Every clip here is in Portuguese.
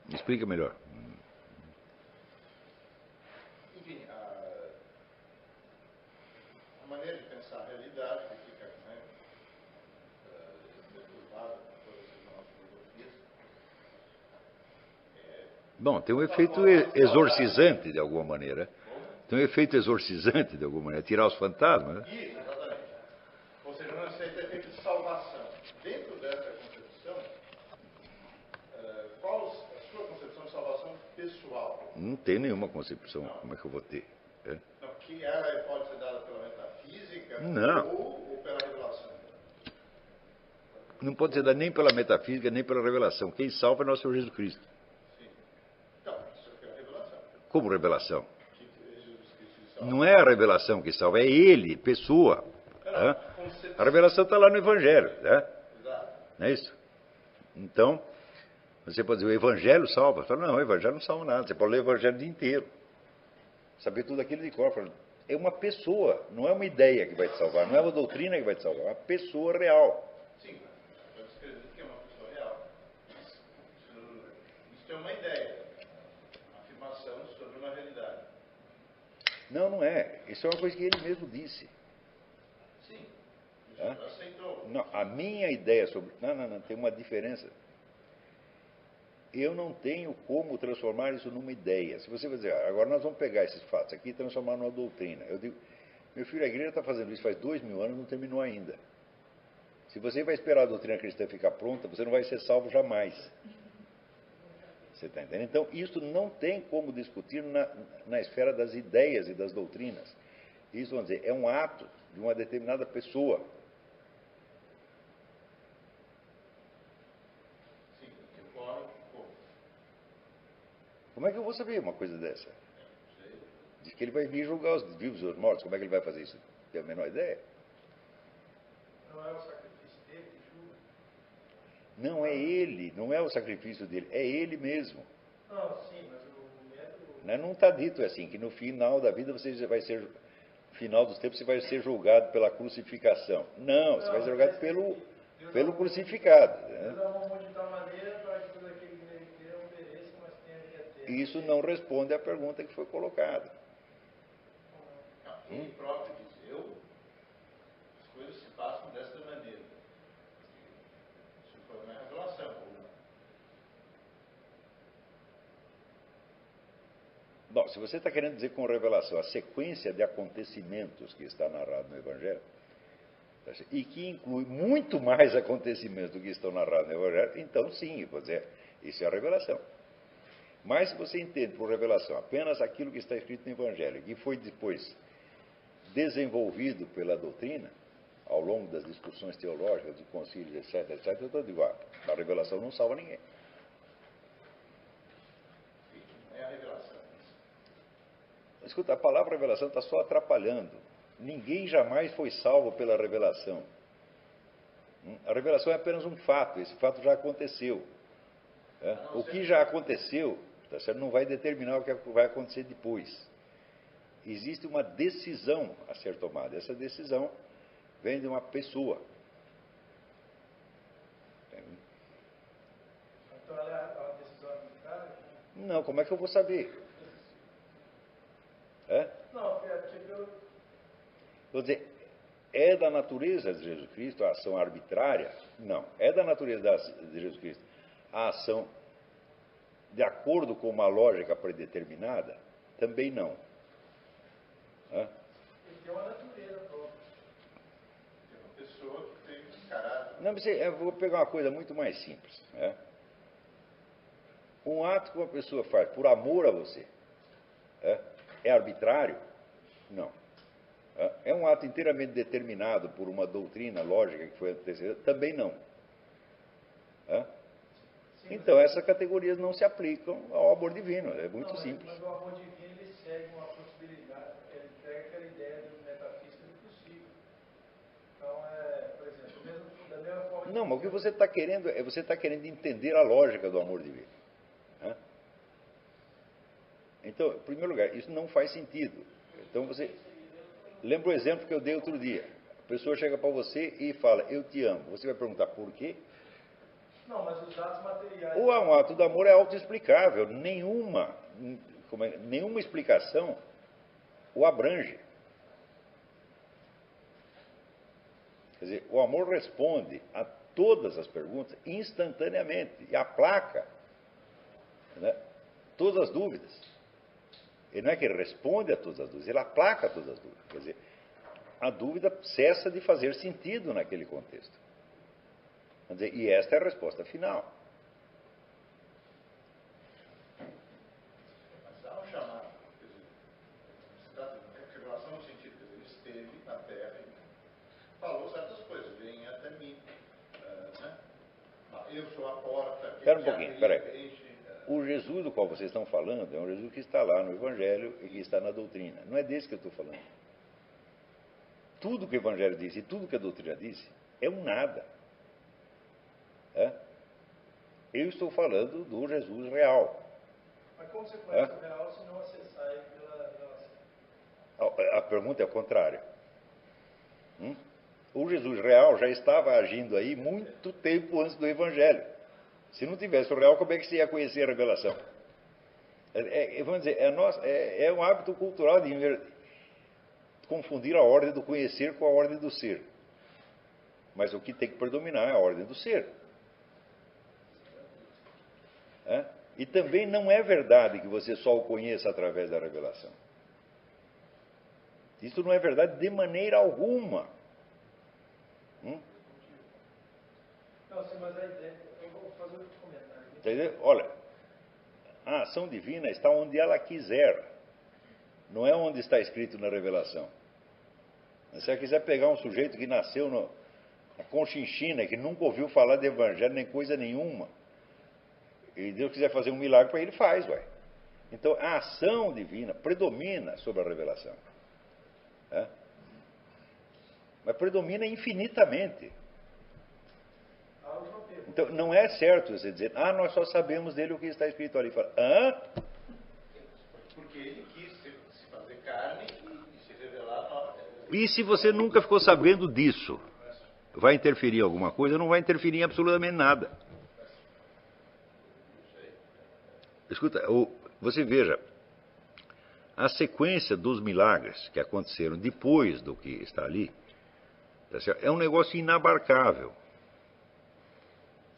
Me explica melhor. Enfim, a maneira de pensar a realidade que fica, né, deturpada por todas as nossas filosofias. Bom, tem um efeito exorcizante, de alguma maneira. Tem um efeito exorcizante, de alguma maneira, tirar os fantasmas. Né? Isso, exatamente. Ou seja, não é efeito de salvação. Dentro dessa concepção, qual a sua concepção de salvação pessoal? Não tem nenhuma concepção. Não. Como é que eu vou ter? É? Não, que ela pode ser dada pela metafísica ou pela revelação? Não pode ser dada nem pela metafísica, nem pela revelação. Quem salva é nosso Senhor Jesus Cristo. Sim. Então, isso é a revelação. Como revelação? Que Jesus Cristo salva. Não é a revelação que salva, é Ele, pessoa. A revelação está lá no Evangelho. Né? Exato. Não é isso? Então, você pode dizer, o Evangelho salva. Fala, não, o Evangelho não salva nada. Você pode ler o Evangelho o dia inteiro. Saber tudo aquilo de cor. É uma pessoa, não é uma ideia que vai te salvar, não é uma doutrina que vai te salvar, é uma pessoa real. Sim, pode escrever que é uma pessoa real. Isso é uma ideia, uma afirmação sobre uma realidade. Não, não é. Isso é uma coisa que ele mesmo disse. Sim, Jesus aceitou. Não, a minha ideia sobre... Não, tem uma diferença. Eu não tenho como transformar isso numa ideia. Se você vai dizer, agora nós vamos pegar esses fatos aqui e transformar numa doutrina. Eu digo, meu filho, a igreja está fazendo isso faz 2000 anos e não terminou ainda. Se você vai esperar a doutrina cristã ficar pronta, você não vai ser salvo jamais. Você está entendendo? Então, isso não tem como discutir na esfera das ideias e das doutrinas. Isso, vamos dizer, é um ato de uma determinada pessoa. Sim, que como? Como é que eu vou saber uma coisa dessa? Diz que ele vai vir julgar os vivos e os mortos. Como é que ele vai fazer isso? Tem a menor ideia? Não é o sacrifício dele que julga? Não é ele, não é o sacrifício dele, é ele mesmo. Não, sim, mas o método... Não está dito assim, que no final da vida você vai ser, no final dos tempos você vai ser julgado pela crucificação. Não, você vai ser julgado pelo crucificado. Deus amou de tal maneira para que todo aquele que nele crê não pereça, mas tenha vida eterna. Isso não responde à pergunta que foi colocada. Ele próprio diz, as coisas se passam desta maneira. Isso foi uma revelação, ou não? Bom, se você está querendo dizer com revelação a sequência de acontecimentos que está narrado no Evangelho, e que inclui muito mais acontecimentos do que estão narrados no Evangelho, então sim, vou dizer, isso é a revelação. Mas se você entende por revelação apenas aquilo que está escrito no Evangelho, que foi depois desenvolvido pela doutrina, ao longo das discussões teológicas, de concílios, etc., eu digo, a revelação não salva ninguém. Não é a revelação. Escuta, a palavra revelação está só atrapalhando. Ninguém jamais foi salvo pela revelação. A revelação é apenas um fato, esse fato já aconteceu. O que já aconteceu, tá certo? Não vai determinar o que vai acontecer depois. Existe uma decisão a ser tomada. Essa decisão vem de uma pessoa. Então ela é a decisão arbitrária? Não, como é que eu vou saber? Não, tipo, eu... Vou dizer, é da natureza de Jesus Cristo a ação arbitrária? Não. É da natureza de Jesus Cristo a ação de acordo com uma lógica predeterminada? Também não. Ele tem uma natureza própria. Tem uma pessoa que tem um caráter. Não, mas eu vou pegar uma coisa muito mais simples. Um ato que uma pessoa faz por amor a você é arbitrário? Não. É um ato inteiramente determinado por uma doutrina lógica que foi antecedida? Também não. Então, essas categorias não se aplicam ao amor divino. É muito simples. Mas o amor divino ele segue uma possibilidade, ele pega aquela ideia do metafísica do possível. Então, por exemplo, da mesma forma. Não, mas o que você está querendo é você está querendo entender a lógica do amor divino. Então, em primeiro lugar, isso não faz sentido. Então você. Lembra o exemplo que eu dei outro dia. A pessoa chega para você e fala, eu te amo. Você vai perguntar por quê? Não, mas os atos materiais... O ato do amor é autoexplicável. Nenhuma explicação o abrange. Quer dizer, o amor responde a todas as perguntas instantaneamente e aplaca, né, todas as dúvidas. Ele não é que ele responde a todas as dúvidas, ele aplaca todas as dúvidas. Quer dizer, a dúvida cessa de fazer sentido naquele contexto. Quer dizer, e esta é a resposta final. Mas há um chamado, quer dizer, se trata de revelação no sentido, quer dizer, ele esteve na Terra e falou certas coisas, vem até mim, né? Eu sou a porta. Espera um pouquinho, espera aí. O Jesus do qual vocês estão falando é um Jesus que está lá no Evangelho e que está na doutrina. Não é desse que eu estou falando. Tudo que o Evangelho diz e tudo que a doutrina diz é um nada. Eu estou falando do Jesus real. Mas como você conhece o real se não acessar ele pela relação? A pergunta é o contrário. O Jesus real já estava agindo aí muito tempo antes do Evangelho. Se não tivesse o real, como é que você ia conhecer a revelação? Vamos dizer, é um hábito cultural de confundir a ordem do conhecer com a ordem do ser. Mas o que tem que predominar é a ordem do ser. E também não é verdade que você só o conheça através da revelação. Isso não é verdade de maneira alguma. Não, sim, mas a ideia... Eu vou fazer outro comentário. Entendeu? Olha, a ação divina está onde ela quiser. Não é onde está escrito na revelação. Se você quiser pegar um sujeito que nasceu na Conchinchina, que nunca ouviu falar de evangelho nem coisa nenhuma, e Deus quiser fazer um milagre para ele, faz, ué. Então, a ação divina predomina sobre a revelação. Mas predomina infinitamente. Então, não é certo você dizer, nós só sabemos dele o que está escrito ali. Fala, Porque ele quis se fazer carne e se revelar. E se você nunca ficou sabendo disso, vai interferir em alguma coisa? Não vai interferir em absolutamente nada. Escuta, você veja, a sequência dos milagres que aconteceram depois do que está ali, é um negócio inabarcável.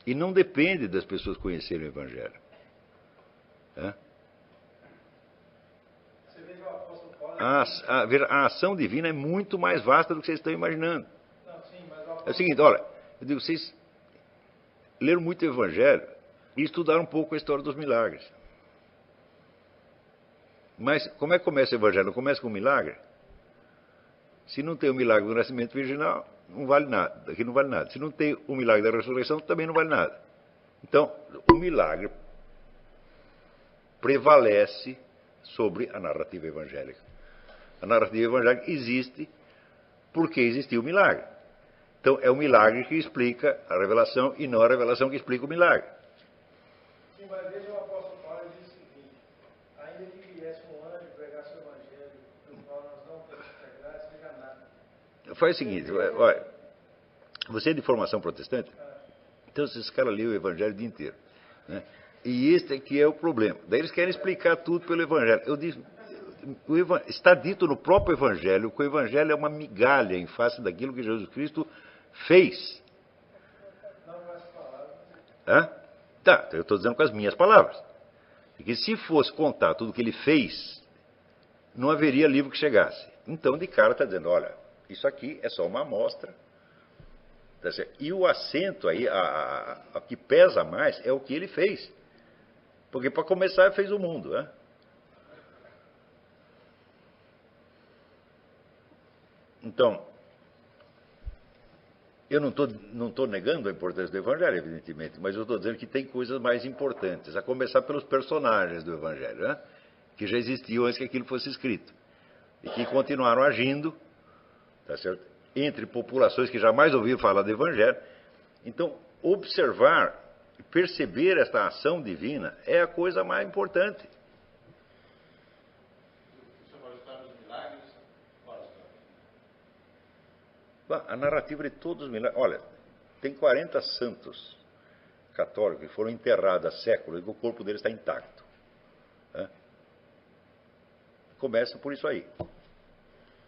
E não depende das pessoas conhecerem o Evangelho. Você veja o apóstolo Paulo... A ação divina é muito mais vasta do que vocês estão imaginando. Não, sim, mas o apóstolo... É o seguinte, olha, eu digo, vocês leram muito o Evangelho e estudaram um pouco a história dos milagres. Mas como é que começa o Evangelho? Não começa com um milagre? Se não tem o milagre do nascimento virginal, não vale nada. Aqui não vale nada. Se não tem o milagre da ressurreição, também não vale nada. Então, o milagre prevalece sobre a narrativa evangélica. A narrativa evangélica existe porque existiu o milagre. Então, é o milagre que explica a revelação e não a revelação que explica o milagre. Sim, mas veja o apóstolo Paulo diz o seguinte: ainda que viesse um anjo pregasse o evangelho, do qual nós não temos integrado, seja nada. Faz o seguinte, olha, você é de formação protestante? Então, esses caras lêem o Evangelho o dia inteiro. Né? E este aqui é o problema. Daí eles querem explicar tudo pelo Evangelho. Eu disse, está dito no próprio Evangelho que o Evangelho é uma migalha em face daquilo que Jesus Cristo fez. Não com as palavras. Tá, eu estou dizendo com as minhas palavras. Porque se fosse contar tudo o que ele fez, não haveria livro que chegasse. Então, de cara, está dizendo, olha, isso aqui é só uma amostra. Tá certo? E o acento aí, a que pesa mais, é o que ele fez. Porque, para começar, ele fez o mundo. Né? Então, eu não estou negando a importância do Evangelho, evidentemente, mas eu estou dizendo que tem coisas mais importantes, a começar pelos personagens do Evangelho, né? Que já existiam antes que aquilo fosse escrito, e que continuaram agindo, tá certo? Entre populações que jamais ouviram falar do Evangelho. Então, observar, perceber esta ação divina é a coisa mais importante. A narrativa de todos os milagres. Olha, tem 40 santos católicos que foram enterrados há séculos e o corpo deles está intacto. Né? Começa por isso aí.